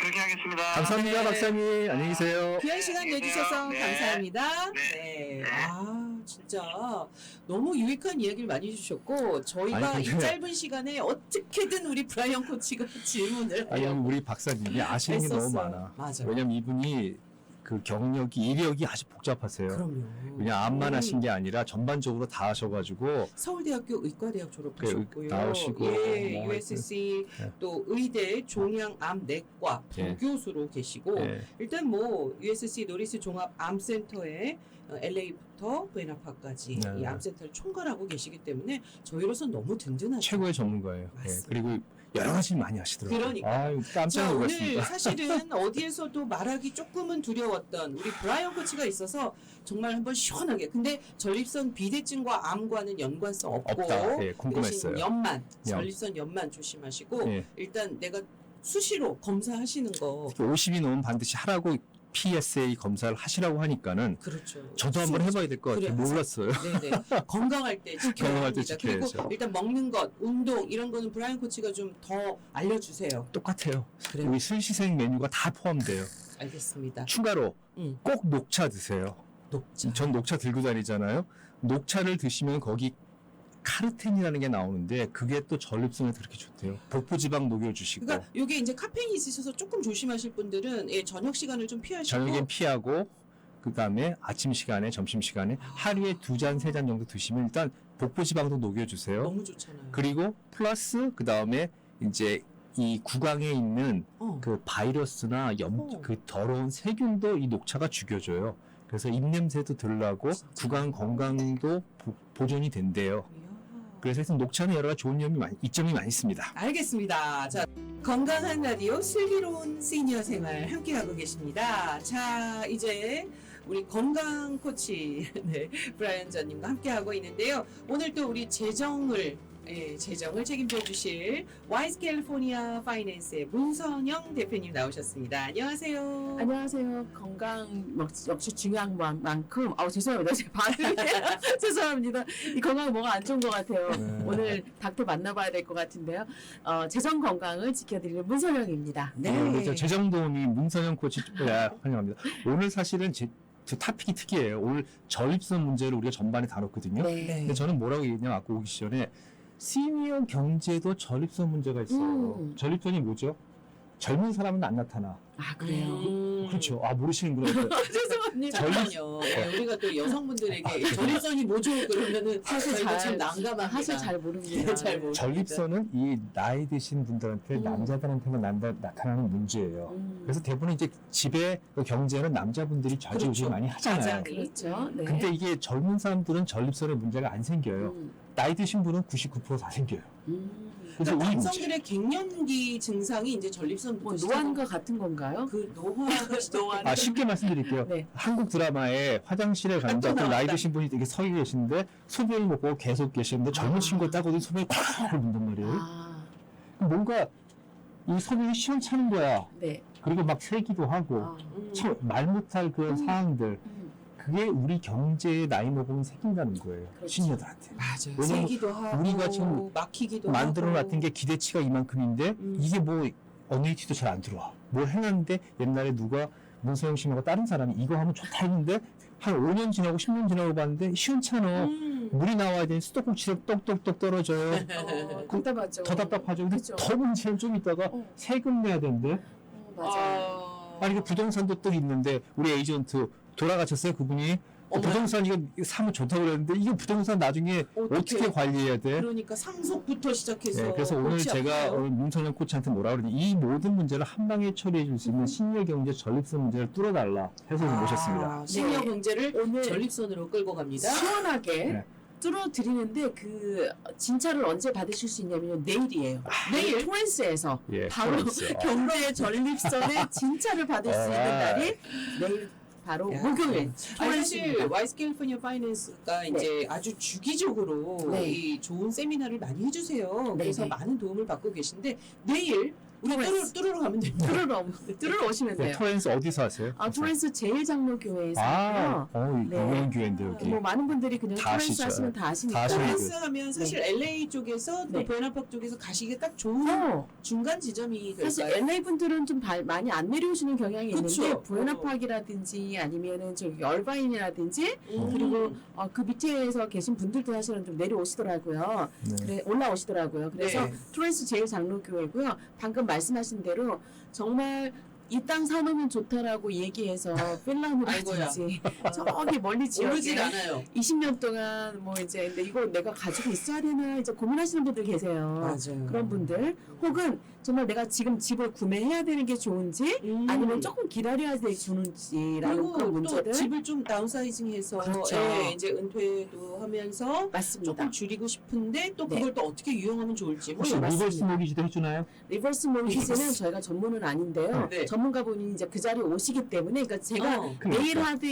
그렇게 하겠습니다. 감사합니다, 네. 박사님. 안녕히 계세요. 귀한 시간 안녕히 내주셔서 계세요. 네. 감사합니다. 네. 네. 네. 아, 진짜 너무 유익한 이야기를 많이 해주셨고 저희가 아니, 이 근데- 짧은 시간에 어떻게든 우리 브라이언 코치가 질문을 아니, 하려고 우리 박사님이 아시는 게 너무 했었어요. 많아. 맞아요. 왜냐면 이분이 그 경력이, 이력이 아주 복잡하세요. 그럼요. 그냥 암만 음. 하신 게 아니라 전반적으로 다 하셔가지고 서울대학교 의과대학 졸업하셨고요. 나오시고 예, 뭐 USC 네. 또 의대 종양암내과 예. 부교수로 계시고 예. 일단 뭐 USC 노리스 종합암센터에 LA부터 부에나파까지 네. 이 암센터를 총괄하고 계시기 때문에 저희로서 너무 든든하죠. 최고의 전문가예요. 예. 맞습니다. 그리고 여러 가지 많이 하시더라고요. 그러니까. 아유, 깜짝 자, 오늘 놀랐습니다. 사실은 어디에서도 말하기 조금은 두려웠던 우리 브라이언 코치가 있어서 정말 한번 시원하게. 근데 전립선 비대증과 암과는 연관성 없고 없다. 예, 대신 궁금했어요. 연만, 전립선 연만 조심하시고 예. 일단 내가 수시로 검사하시는 거 특히 50이 넘으면 반드시 하라고 PSA 검사를 하시라고 하니까는 그렇죠. 저도 한번 해봐야 될 것 같아요. 그래, 몰랐어요. 네네. 건강할 때 지켜야 건강할 때 합니다. 그리고 지켜야죠. 일단 먹는 것, 운동 이런 거는 브라이언 코치가 좀 더 알려주세요. 똑같아요. 그래요. 우리 술시생 메뉴가 다 포함돼요. 알겠습니다. 추가로 응. 꼭 녹차 드세요. 녹차. 전 녹차 들고 다니잖아요. 녹차를 드시면 거기 카르텐이라는 게 나오는데 그게 또 전립선에 그렇게 좋대요. 복부지방 녹여주시고 그러니까 이게 이제 카페인이 있으셔서 조금 조심하실 분들은 예, 저녁 시간을 좀 피하시고 저녁엔 피하고 그 다음에 아침 시간에 점심 시간에 하루에 2잔 3잔 정도 드시면 일단 복부지방도 녹여주세요. 너무 좋잖아요. 그리고 플러스 그 다음에 이제 이 구강에 있는 어. 그 바이러스나 그 더러운 세균도 이 녹차가 죽여줘요. 그래서 입냄새도 덜 나고 구강 건강도 보존이 된대요. 이야. 그래서 하여튼 녹차는 여러 가지 좋은 이점이 많이 있습니다. 알겠습니다. 자, 건강한 라디오 슬기로운 시니어 생활 함께하고 계십니다. 자, 이제 우리 건강 코치 네, 브라이언 전님과 함께하고 있는데요. 오늘 또 우리 재정을 책임져 주실 와이스 캘리포니아 파이낸스의 문선영 대표님 나오셨습니다. 안녕하세요. 안녕하세요. 건강 역시 중요한 만큼 죄송합니다. 제 발음이 죄송합니다. 이 건강 뭐가 안 좋은 것 같아요. 네. 오늘 닥터 만나봐야 될 것 같은데요. 재정 건강을 지켜드리는 문선영입니다. 네. 그래서 재정도우미 문선영 코치 환영합니다. 오늘 사실은 저 토픽이 특이해요. 오늘 전립선 문제를 우리가 전반에 다뤘거든요. 네. 근데 저는 뭐라고 얘기했냐면 아까 오기 전에 시니어 경제도 전립선 문제가 있어요. 전립선이 뭐죠? 젊은 사람은 안 나타나. 아 그래요. 그렇죠. 아 모르시는구나. 죄송합니다. 잠깐만요. 네, 우리가 또 여성분들에게 전립선이 뭐죠? 그러면은 사실 저희가 참 잘 난감합니다. 사실 잘 모릅니다. 잘 모릅니다. 전립선은 이 나이 드신 분들한테 남자들한테만 나타나는 문제예요. 그래서 대부분 이제 집에 경제는 남자분들이 좌지우지 그렇죠. 많이 하잖아요. 가장. 그렇죠. 네. 근데 이게 젊은 사람들은 전립선에 문제가 안 생겨요. 나이 드신 분은 99% 다 생겨요. 그래서 그러니까 우리 문제. 남성들의 갱년기 증상이 이제 전립선부터 뭐 노안과 같은 건가요? 그 노화가 노안 아 쉽게 말씀드릴게요. 네. 한국 드라마에 화장실에 가는데 어떤 나이 나왔다. 드신 분이 되게 서 계시는데 소변을 먹고 계속 계시는데 젊은 친구가 따고도 소변이 콱 문단 말이에요. 아, 뭔가 이 소변이 시원찮은 거야. 네. 그리고 막 새기도 하고 아, 참 말 못할 그런 상황들. 그게 우리 경제에 나이 먹으면 생긴다는 거예요. 그렇죠. 시니어들한테. 맞아요. 왜냐면 세기도 하고 우리가 지금 막히기도 만들어 하고 놨던 게 기대치가 이만큼인데 이게 뭐 어느니티도 잘 안 들어와. 뭘 해놨는데 옛날에 누가 문서영 씨하고 다른 사람이 이거 하면 좋다 했는데 한 5년 지나고 10년 지나고 봤는데 시원찮아. 물이 나와야 되는 수도꼭지가 똑똑똑 떨어져요. 답답하죠. 더 답답하죠. 근데 그렇죠. 더 문제는 좀 있다가 세금 내야 되는데 맞아요. 아니 그 부동산도 또 있는데 우리 에이전트 돌아가셨어요 그분이. 어머나. 부동산 이거 사면 좋다고 그랬는데 이게 부동산 나중에 어떻게 관리해야 돼? 그러니까 상속부터 시작해서 네, 그래서 오늘 골치 제가 아파요. 오늘 문선영 코치한테 뭐라 그러니 이 모든 문제를 한 방에 처리해 줄 수 있는 시니어 경제 전립선 문제를 뚫어달라 해서 오늘 모셨습니다. 시니어 네. 경제를 오늘 전립선으로 끌고 갑니다. 시원하게 네. 뚫어드리는데 그 진찰을 언제 받으실 수 있냐면요 내일이에요. 내일 토렌스에서 예, 바로 토렌스. 경제 전립선의 진찰을 받을 수 있는 날이 내일 바로 야. 목요일 아니, 사실 토렌스입니다. 와이스 캘리포니아 파이낸스가 이제 아주 주기적으로 네. 이 좋은 세미나를 많이 해주세요. 그래서 네. 많은 도움을 받고 계신데 내일 우리 토렌스. 뚜루로 가면 됩니다. 뚜루로 오시면 네, 돼요. 토렌스 어디서 하세요? 토렌스 제일장로교회에서 아, 하고요. 네. 유명한 교회인데 여기. 뭐 많은 분들이 그냥 다 토렌스 아시죠. 하시면 다 아시니까. 다 아시는 토렌스 하면 사실 LA 쪽에서 또 네. 부에나파크 쪽에서 가시기 딱 좋은 어, 중간 지점이 사실 될까요? LA 분들은 좀 많이 안 내려오시는 경향이 그쵸. 있는데 부에나파크라든지 아니면은 저기 얼바인이라든지 그리고 그 밑에서 계신 분들도 사실은 좀 내려오시더라고요. 네. 그래 올라오시더라고요. 그래서 네. 토렌스 제일장로교회고요. 방금 말씀하신 대로 정말 이 땅 사놓으면 좋다라고 얘기해서 핀란드라든지 저기 멀리 오르진 지역에 않아요. 20년 동안 뭐 이제 근데 이거 내가 가지고 있어야 되나 이제 고민하시는 분들 계세요. 맞아요. 그런 분들 혹은 정말 내가 지금 집을 구매해야 되는 게 좋은지 아니면 조금 기다려야 되는 게 좋은지라는 그리고 그런 또 문제들 집을 좀 다운사이징해서 그렇죠. 예, 이제 은퇴도 하면서 맞습니다. 조금 줄이고 싶은데 또 네. 그걸 또 어떻게 유용하면 좋을지 혹시 맞습니다. 리버스 모기지도 해주나요? 리버스 모기지는 저희가 전문은 아닌데요. 네. 전문가분이 이제 그 자리에 오시기 때문에 그러니까 제가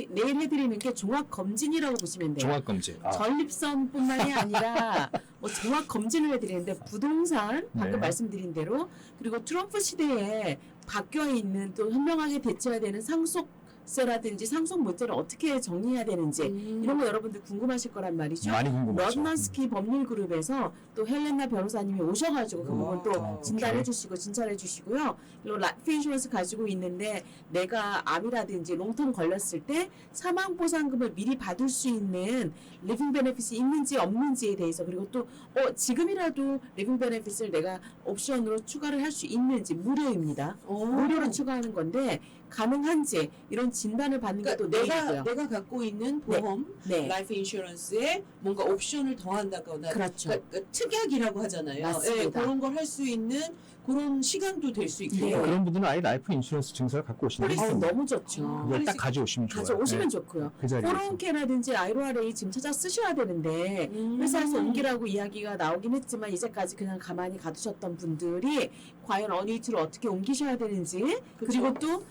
내일 해드리는 게 종합 검진이라고 보시면 돼요. 종합검진. 전립선뿐만이 아니라 뭐 종합 검진을 해드리는데 부동산 방금 네. 말씀드린 대로 그리고 트럼프 시대에 바뀌어 있는 또 현명하게 대처해야 되는 상속세라든지 상속 문제를 어떻게 정리해야 되는지 이런 거 여러분들 궁금하실 거란 말이죠. 많이 궁금하죠. 런만스키 법률그룹에서 또 헬레나 변호사님이 오셔가지고 그 부분 또 진단해 주시고 진찰해 주시고요. 그리고 라이프 인슈런스 가지고 있는데 내가 암이라든지 롱텀 걸렸을 때 사망 보상금을 미리 받을 수 있는 리빙 베네핏이 있는지 없는지에 대해서 그리고 또 지금이라도 리빙 베네핏을 내가 옵션으로 추가를 할 수 있는지 무료입니다. 무료로 추가하는 건데 가능한지 이런 진단을 받는 게 또 그러니까 내일이고요. 내가 갖고 있는 보험 네. 라이프 인슈런스에 뭔가 옵션을 더한다거나 그렇죠. 그러니까 특약이라고 하잖아요. 맞습니다. 예, 그런 걸 할 수 있는 그런 시간도 될 수 있고 네. 그런 분들은 아예 라이프 인슈런스 증서를 갖고 오시는 폴리스. 거예요. 너무 좋죠. 그걸 딱 가져오시면 좋아요. 가져오시면 네. 좋고요. 그 자리에서. 401k라든지 아이로아레이 지금 찾아 쓰셔야 되는데 회사에서 옮기라고 이야기가 나오긴 했지만 이제까지 그냥 가만히 가두셨던 분들이 과연 어니티로 어떻게 옮기셔야 되는지 그리고 또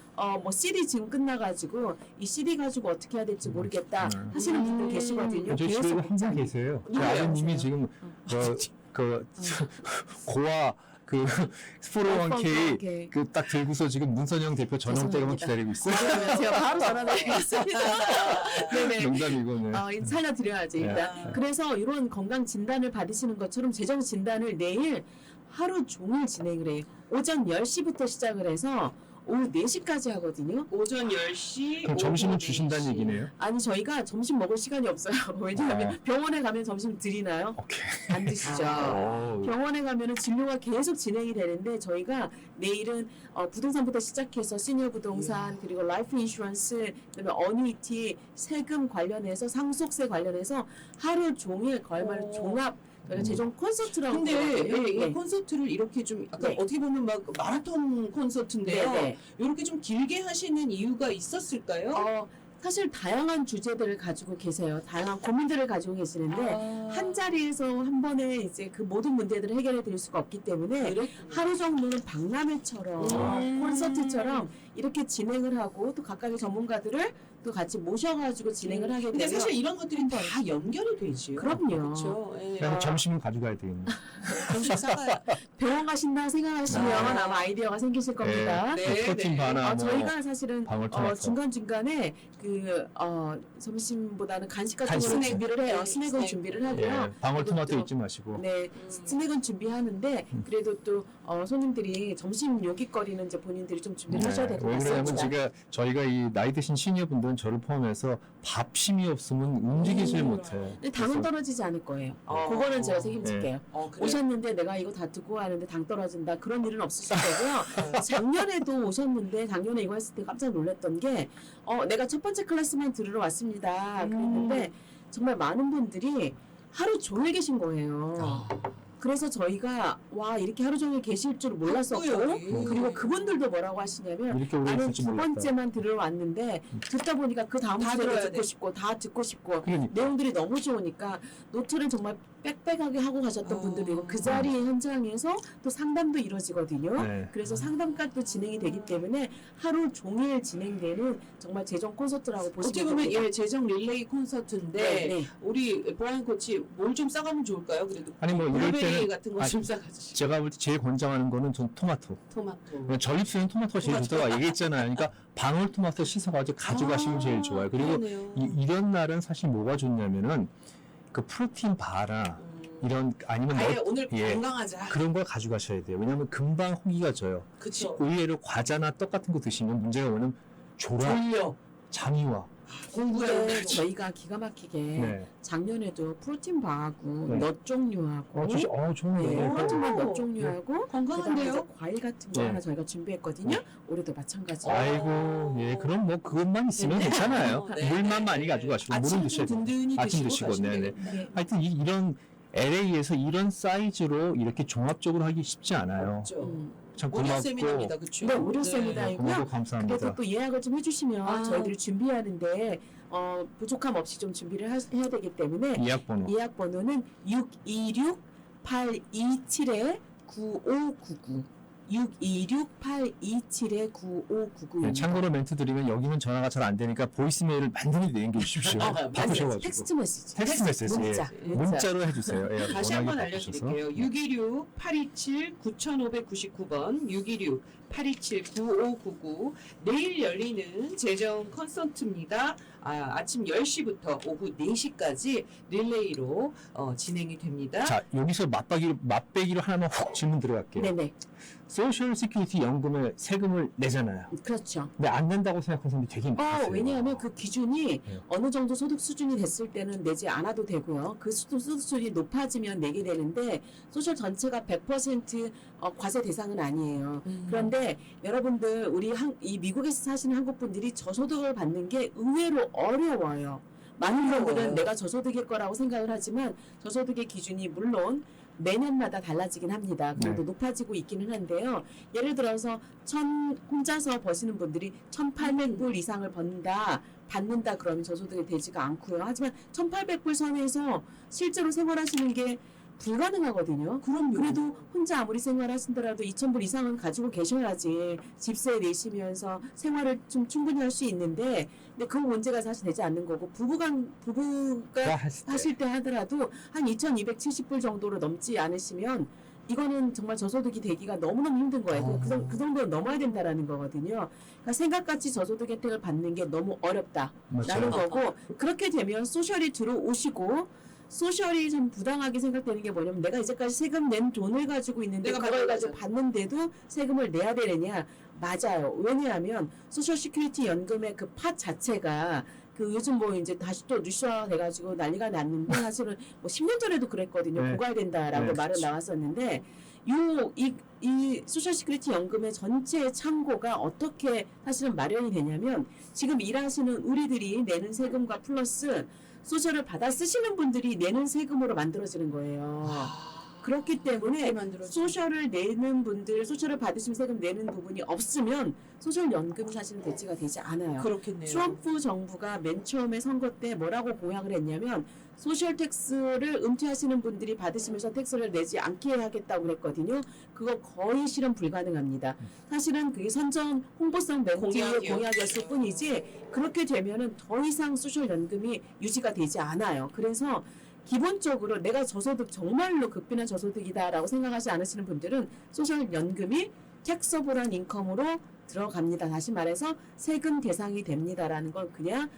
뭐 CD 지금 끝나가지고 이 CD 가지고 어떻게 해야 될지 모르겠다 하시는 분들 계시거든요. 저희 계속 집에 한 분 복잡해. 계세요. 제 누구요? 아드님이 지금 고아 그 401k 그 딱 들고서 지금 문선영 대표 전용 때가만 죄송합니다. 기다리고 있어요. 그러면 제가 바로 전화드리겠습니다. 네네. 농담이고는. 살려드려야지 일단. 네. 그래서 이런 건강 진단을 받으시는 것처럼 재정 진단을 내일 하루 종일 진행을 해요. 오전 10시부터 시작을 해서 오후 4시까지 하거든요. 오전 10시 그럼 점심은 주신다는 얘기네요. 아니 저희가 점심 먹을 시간이 없어요. 왜냐하면 아. 병원에 가면 점심 드리나요? 오케이. 안 드시죠. 오. 병원에 가면은 진료가 계속 진행이 되는데 저희가 내일은 부동산부터 시작해서 시니어 부동산 그리고 라이프 인슈런스 그다음에 어니티 세금 관련해서 상속세 관련해서 하루 종일 그야말로 종합 저희가 재정 콘서트라고 근데 부르거든요. 이 네. 콘서트를 이렇게 좀 약간 네. 어떻게 보면 막 마라톤 콘서트인데요. 네, 네. 이렇게 좀 길게 하시는 이유가 있었을까요? 사실 다양한 주제들을 가지고 계세요. 다양한 고민들을 가지고 계시는데 한 자리에서 한 번에 이제 그 모든 문제들을 해결해 드릴 수가 없기 때문에 하루 정도는 박람회처럼 콘서트처럼 이렇게 진행을 하고 또 각각의 전문가들을 또 같이 모셔가지고 진행을 하게 근데 되면 사실 이런 것들이 다 연결이 되죠. 그럼요. 그렇죠. 예. 그냥 점심은 가져가야 되겠네. 점심 사가요. 병원 가신다 생각하시면 아마 아이디어가 생기실 겁니다. 네. 프로틴 바나 뭐 저희가 사실은 방울토마토. 중간중간에 점심보다는 간식 같은 간식. 거를 준비를 해요. 네, 스낵을 스낵. 준비를 하고요. 예, 방울토마토 그리고 또 잊지 마시고. 네, 스낵은 준비하는데 그래도 또 손님들이 점심 요깃거리는 이제 본인들이 좀 준비를 하셔야 될 것 왜 그러냐면 같습니다. 저희가 이 나이 드신 시니어 분들은 저를 포함해서 밥심이 없으면 움직이질 못해. 근데 당은 떨어지지 않을 거예요. 그거는 제가 책임질게요. 그래요? 오셨는데 내가 이거 다 듣고 가는데 당 떨어진다 그런 일은 없으실 거고요. 작년에도 오셨는데 작년에 이거 했을 때 깜짝 놀랐던 게 내가 첫 번째 클래스만 들으러 왔습니다. 그랬는데 정말 많은 분들이 하루 종일 계신 거예요. 그래서 저희가 와 이렇게 하루 종일 계실 줄 몰랐었고 바쁘요. 그리고 그분들도 뭐라고 하시냐면 이렇게 오래 나는 있을 줄 두 몰랐다. 번째만 들으러 왔는데 듣다 보니까 그 다음 다 주제도 들어야 듣고 돼. 싶고 다 듣고 싶고 그러니까. 내용들이 너무 좋으니까 노트를 정말 빽빽하게 하고 가셨던 분들이고 그 자리 현장에서 또 상담도 이루어지거든요. 네. 그래서 상담까지도 진행이 되기 때문에 하루 종일 진행되는 정말 재정 콘서트라고 어떻게 보시면 보면 됩니다. 재정 릴레이 콘서트인데 네. 우리 브라이언 코치 뭘 좀 싸가면 좋을까요? 그래도 아니 뭐 이럴 블루베리 샤브레이 같은 거 아, 좀 사가지고. 제가 볼 때 제일 권장하는 거는 전 토마토. 토마토. 전립선은 토마토가 제일 토마토. 좋다고 얘기했잖아요. 그러니까 방울토마토 씻어가지고 가져가시면 제일 좋아요. 그리고 그러네요. 이런 날은 사실 뭐가 좋냐면은 그 프로틴 바나 이런 아니면 아예 뭐 오늘 예. 건강하자. 그런 걸 가져가셔야 돼요. 왜냐하면 금방 호기가 져요. 그쵸. 의외로 과자나 떡 같은 거 드시면 문제가 뭐냐면 졸아, 졸려. 잠이 와. 공부해야 근데 돼. 저희가 기가 막히게 네. 작년에도 프로틴 바하고 네. 넛 종류하고 좋네요. 네, 오. 프로틴 바넛 종류하고 건강한데요? 그다음에 이제 과일 같은 거 네. 하나 저희가 준비했거든요. 올해도 마찬가지예요. 아이고, 예, 그럼 뭐 그것만 있으면 괜찮아요. 네. 물만 많이 가져가시고 물은 아침 드셔야 좀 돼요. 든든히 아침 드시고 드시고, 가시면 네네. 되겠다. 네. 하여튼 이런 LA에서 이런 사이즈로 이렇게 종합적으로 하기 쉽지 않아요. 그렇죠. 참 무료 고맙고 세미나입니다. 그렇죠. 네, 무료 세미나이고요. 고맙고 감사합니다. 그래도 또 예약을 좀 해주시면 아. 저희들이 준비하는데 부족함 없이 좀 준비를 해야 되기 때문에 예약 번호. 예약 번호는 626-827-9599 626-827-9599입니다. 네, 참고로 멘트 드리면 여기는 전화가 잘 안 되니까 보이스메일을 많이 남겨주십시오. 바꾸셔가지고. 텍스트 메시지. 텍스트 메시지. 문자. 문자로 해주세요. 예, 다시 워낙에 한번 바쁘셔서. 알려드릴게요. 626-827-9599번 626-827-9599 내일 열리는 재정 콘서트입니다. 아침 10시부터 오후 4시까지 릴레이로 진행이 됩니다. 자, 여기서 맛배기로 하나만 훅 질문 들어갈게요. 네네. 소셜 시큐리티 연금에 세금을 내잖아요. 그렇죠. 근데 안 낸다고 생각하는 사람이 되게 많아요. 왜냐하면 그 기준이 네. 어느 정도 소득 수준이 됐을 때는 내지 않아도 되고요. 그 소득 수준이 높아지면 내게 되는데 소셜 전체가 100% 과세 대상은 아니에요. 그런데 여러분들 이 미국에서 사시는 한국 분들이 저소득을 받는 게 의외로 어려워요. 많은 분들은 내가 저소득일 거라고 생각을 하지만 저소득의 기준이 물론 매년마다 달라지긴 합니다. 그래도 네. 높아지고 있기는 한데요. 예를 들어서 혼자서 버시는 분들이 1,800불 이상을 받는다 그러면 저소득이 되지가 않고요. 하지만 1,800불 선에서 실제로 생활하시는 게 불가능하거든요. 그래도 혼자 아무리 생활하신더라도 2,000불 이상은 가지고 계셔야지 집세 내시면서 생활을 좀 충분히 할 수 있는데 근데 그 문제가 사실 되지 않는 거고 부부가 하실 때 하더라도 한 2,270불 정도로 넘지 않으시면 이거는 정말 저소득이 되기가 너무너무 힘든 거예요. 그 정도는 넘어야 된다라는 거거든요. 그러니까 생각같이 저소득 혜택을 받는 게 너무 어렵다라는 맞아요. 거고 그렇게 되면 소셜이 들어오시고 소셜이 좀 부당하게 생각되는 게 뭐냐면 내가 이제까지 세금 낸 돈을 가지고 있는데 내가 그걸 맞아. 가지고 받는데도 세금을 내야 되느냐. 맞아요. 왜냐하면 소셜 시큐리티 연금의 그 팟 자체가 그 요즘 뭐 이제 다시 또 뉴스화 돼가지고 난리가 났는데 사실은 뭐 10년 전에도 그랬거든요. 네. 고갈된다라고 네, 말은 그렇죠. 나왔었는데 이 소셜 시큐리티 연금의 전체 창고가 어떻게 사실은 마련이 되냐면 지금 일하시는 우리들이 내는 세금과 플러스 소셜을 받아 쓰시는 분들이 내는 세금으로 만들어지는 거예요. 그렇기 때문에 소셜을 내는 분들, 소셜을 받으시면 세금 내는 부분이 없으면 소셜 연금이 사실은 대체가 되지 않아요. 그렇겠네요. 트럼프 정부가 맨 처음에 선거 때 뭐라고 공약을 했냐면 소셜 텍스를 은퇴하시는 분들이 받으시면서 텍스를 내지 않게 하겠다고 했거든요. 그거 거의 실현 불가능합니다. 사실은 그게 선전 홍보성 멘트의 공약이었을 뿐이지 그렇게 되면은 더 이상 소셜 연금이 유지가 되지 않아요. 그래서 기본적으로 내가 저소득 정말로 극빈한 저소득이다라고 생각하지 않으시는 분들은 소셜 연금이 텍서블한 인컴으로 들어갑니다. 다시 말해서 세금 대상이 됩니다라는 걸 그냥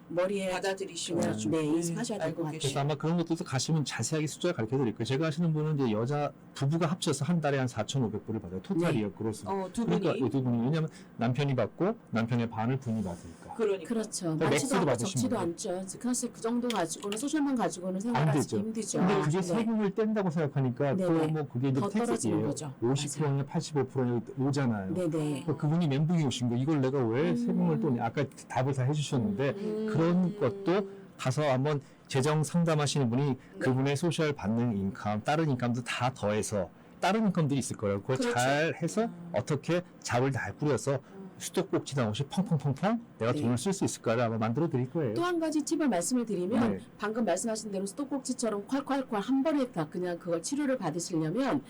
머리에 받아들이시고 그냥 인식하셔야 될 알고 것 같아요. 그래서 아마 그런 것도 가시면 자세하게 숫자 가르쳐 드릴 거예요. 제가 하시는 분은 이제 여자 부부가 합쳐서 한 달에 한 4,500불을 받아요. 토탈이요, 그로스. 두 분이 그러니까 두 분이 왜냐면 남편이 받고 남편의 반을 부인이 받으니까. 그러니까. 그렇죠. 그러니까 많지도 맥스로 않고 받으시면 적지도 돼요. 않죠. 즉 사실 그 정도 가지고는 소셜만 가지고는 안 생활하기 되죠. 힘들죠. 근데 그게 네. 세금을 뗀다고 생각하니까 네네. 또 뭐 그게 이제 더 떨어지는 텍스예요. 거죠. 50%냐 85%냐 오잖아요. 네네. 그러니까 그분이 멘붕이 오신 거 이걸 내가 왜 세금을 또 아까 답을 다 해주셨는데 그런 것도 가서 한번 재정 상담하시는 분이 그분의 소셜 받는 인컴, 다른 인컴도 다 더해서 다른 인컴들이 있을 거예요. 그걸 그렇죠. 잘 해서 어떻게 잡을 잘 꾸려서 수도꼭지당 없이 펑펑펑펑 내가 네. 돈을 쓸 수 있을까를 아마 만들어 드릴 거예요. 또 한 가지 팁을 말씀을 드리면 네. 방금 말씀하신 대로 수도꼭지처럼 콸콸콸 한 번에 다 그냥 그걸 치료를 받으시려면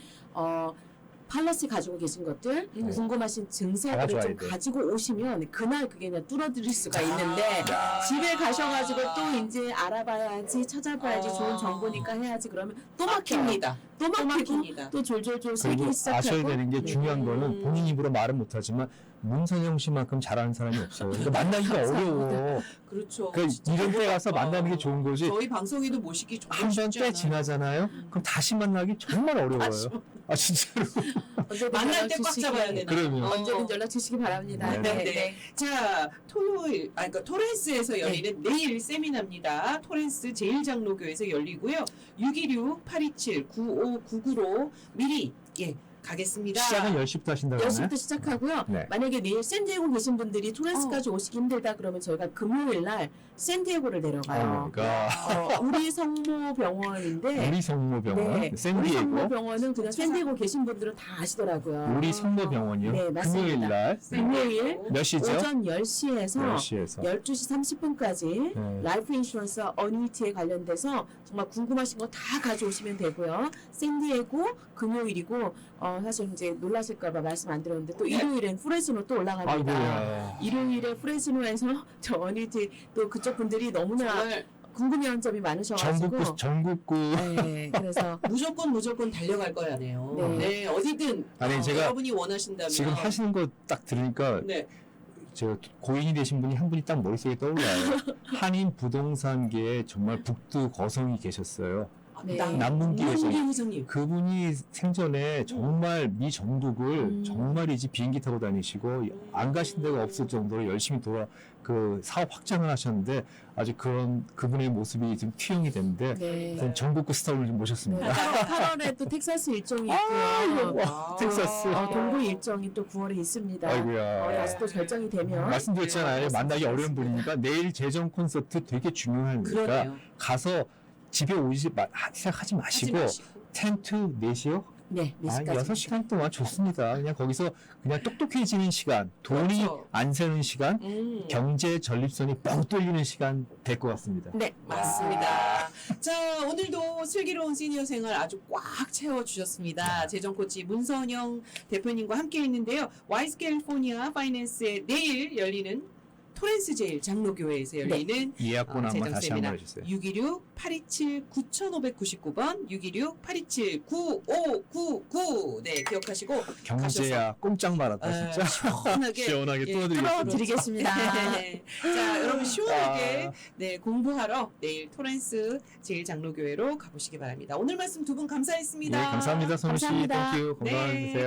팔러스 가지고 계신 것들, 음. 궁금하신 증서들을 가져와야 좀 돼. 가지고 오시면 그날 그게 그냥 뚫어드릴 수가 있는데 야. 집에 가셔가지고 또 이제 알아봐야지, 찾아봐야지, 아. 좋은 정보니까 해야지 그러면 또 막힙니다. 막힙니다. 또 막히고 막힙니다. 또 졸졸졸 그리고 세기 시작하고. 아셔야 되는 게 네. 중요한 거는 음. 본인 입으로 말은 못하지만 문선영 씨만큼 잘하는 사람이 없어요. 그러니까 만나기가 어려워. 그렇죠. 그러니까 진짜 이런 때 가서 어렵다. 만나는 게 좋은 거지. 저희 방송에도 모시기 정말 한 번 쉽지 때 않아요. 지나잖아요. 그럼 다시 만나기 정말 어려워요. 아 진짜로. 언제든 만날 연락 때 꽉 주시기- 잡아야 되나? 그러면. 언제든 연락 주시기 바랍니다. 네, 네, 네, 네. 네. 자, 토요일, 그러니까 토렌스에서 열리는 내일 세미나입니다. 토렌스 제일장로교에서 열리고요. 616-827-9599로 미리 가겠습니다. 시작은 10시부터 하신다고 하나요? 10시부터 시작하고요. 네. 만약에 내일 샌디에고 계신 분들이 토렌스까지 오시기 힘들다 그러면 저희가 금요일 날 샌디에고를 내려가요. 그러니까 우리 성모병원인데 우리 성모병원, 네, 우리 샌디에고, 성모병원은 그냥 샌디에고 계신 분들은 다 아시더라고요. 우리 성모병원이요. 네, 맞습니다. 금요일 날 금요일 몇 시죠? 오전 10시에서 10시에서. 12시 30분까지 네. 라이프 인슈런스 어니티에 관련돼서 정말 궁금하신 거 다 가져오시면 되고요. 샌디에고 금요일이고 사실 이제 놀라실까봐 말씀 안 드렸는데 또 일요일엔 프레스노 또 올라갑니다. 아이고야. 일요일에 프레스노에서 저 어니티 또 그쪽 분들이 너무나 정말 궁금해하는 점이 많으셔가지고 전국구. 네, 그래서 무조건 달려갈 거야네요. 네. 네, 어디든 아니, 제가 여러분이 원하신다면 지금 하시는 거 딱 들으니까 네. 저 고인이 되신 분이 한 분이 딱 머릿속에 떠올라요. 한인 부동산계에 정말 북두 거성이 계셨어요. 네. 남문기 회장님. 남문기 회장님. 그분이 생전에 정말 미 정독을 정말이지 비행기 타고 다니시고 안 가신 데가 없을 정도로 열심히 그 사업 확장을 하셨는데 아주 그분의 모습이 좀 투영이 되는데 네. 전 전국구 스타를 좀 네, 모셨습니다. 8월에 또 텍사스 일정이 있고요. 아, 텍사스. 동부 일정이 또 9월에 있습니다. 아이고야. 다시 또 결정이 되면 말씀드렸잖아요. 네, 만나기 어려운 말씀드렸습니다. 분이니까 내일 재정 콘서트 되게 중요하니까 그러네요. 가서 집에 오지 생각하지 마시고 텐트 4시요? 네, 4시까지. 6시간 동안 좋습니다. 그냥 거기서 그냥 똑똑해지는 시간, 돈이 그렇죠. 안 새는 시간, 경제 전립선이 뻥 뚫리는 시간 될 것 같습니다. 네, 맞습니다. 자, 오늘도 슬기로운 시니어 생활 아주 꽉 채워주셨습니다. 재정코치 문선영 대표님과 함께 했는데요. 와이스 캘리포니아 파이낸스의 내일 열리는 토렌스 제일 장로교회에서 열리는 예약번 한번 재정 다시 세미나 한번 해주세요. 626-827-9599번 626-827-9599 네, 기억하시고 경제야 꼼짝 말았다 진짜. 시원하게 시원하게 예, 뚫어드리겠습니다. 뚫어드리겠습니다. 네. 자, 여러분 시원하게 아. 네, 공부하러 내일 토렌스 제일장로교회로 가보시기 바랍니다. 오늘 말씀 두 분 감사했습니다. 예, 감사합니다, 선우 씨. 감사합니다. 땡큐. 건강하게 네. 되세요.